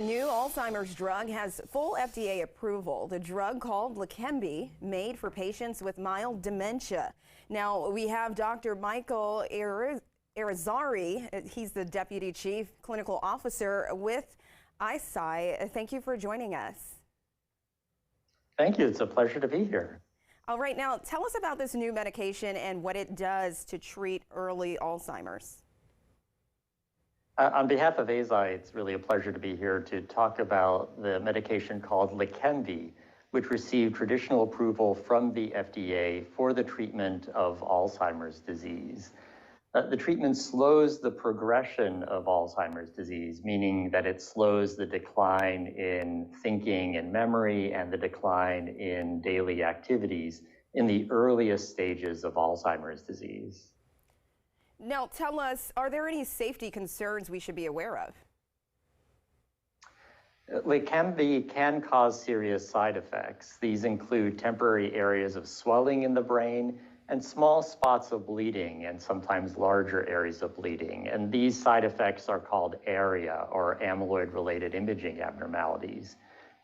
New Alzheimer's drug has full FDA approval. The drug called LEQEMB, made for patients with mild dementia. Now we have Dr. Michael Irizarry. He's the Deputy Chief Clinical Officer with Eisai. Thank you for joining us. Thank you. It's a pleasure to be here. All right, now tell us about this new medication and what it does to treat early Alzheimer's. On behalf of Eisai, it's really a pleasure to be here to talk about the medication called LEQEMB, which received traditional approval from the FDA for the treatment of Alzheimer's disease. The treatment slows the progression of Alzheimer's disease, meaning that it slows the decline in thinking and memory and the decline in daily activities in the earliest stages of Alzheimer's disease. Now tell us, are there any safety concerns we should be aware of? LEQEMB can cause serious side effects. These include temporary areas of swelling in the brain and small spots of bleeding and sometimes larger areas of bleeding. And these side effects are called ARIA, or amyloid-related imaging abnormalities.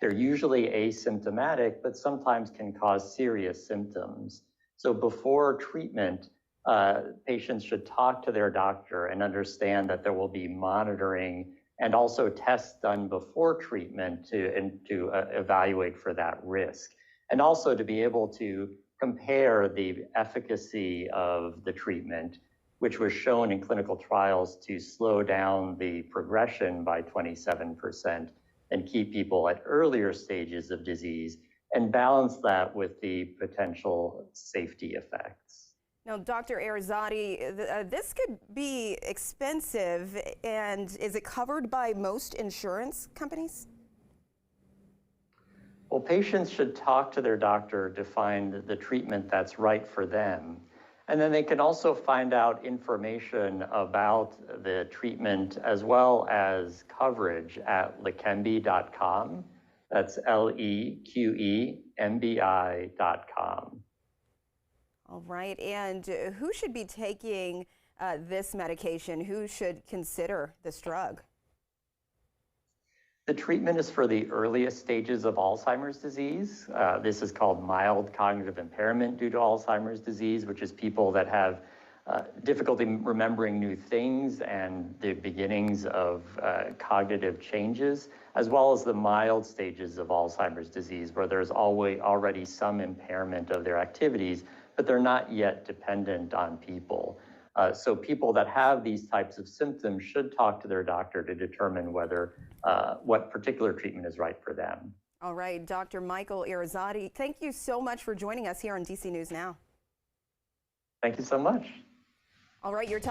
They're usually asymptomatic, but sometimes can cause serious symptoms. So before treatment, patients should talk to their doctor and understand that there will be monitoring and also tests done before treatment to evaluate for that risk. And also to be able to compare the efficacy of the treatment, which was shown in clinical trials to slow down the progression by 27% and keep people at earlier stages of disease, and balance that with the potential safety effects. Now, Dr. Irizarry, this could be expensive, and is it covered by most insurance companies? Well, patients should talk to their doctor to find the treatment that's right for them. And then they can also find out information about the treatment as well as coverage at leqembi.com. That's LEQEMBI.com. All right, and who should be taking this medication? Who should consider this drug? The treatment is for the earliest stages of Alzheimer's disease. This is called mild cognitive impairment due to Alzheimer's disease, which is people that have difficulty remembering new things and the beginnings of cognitive changes, as well as the mild stages of Alzheimer's disease, where there's already some impairment of their activities, but they're not yet dependent on people. So people that have these types of symptoms should talk to their doctor to determine whether what particular treatment is right for them. All right, Dr. Michael Irizarry, thank you so much for joining us here on DC News Now. Thank you so much. All right, your time.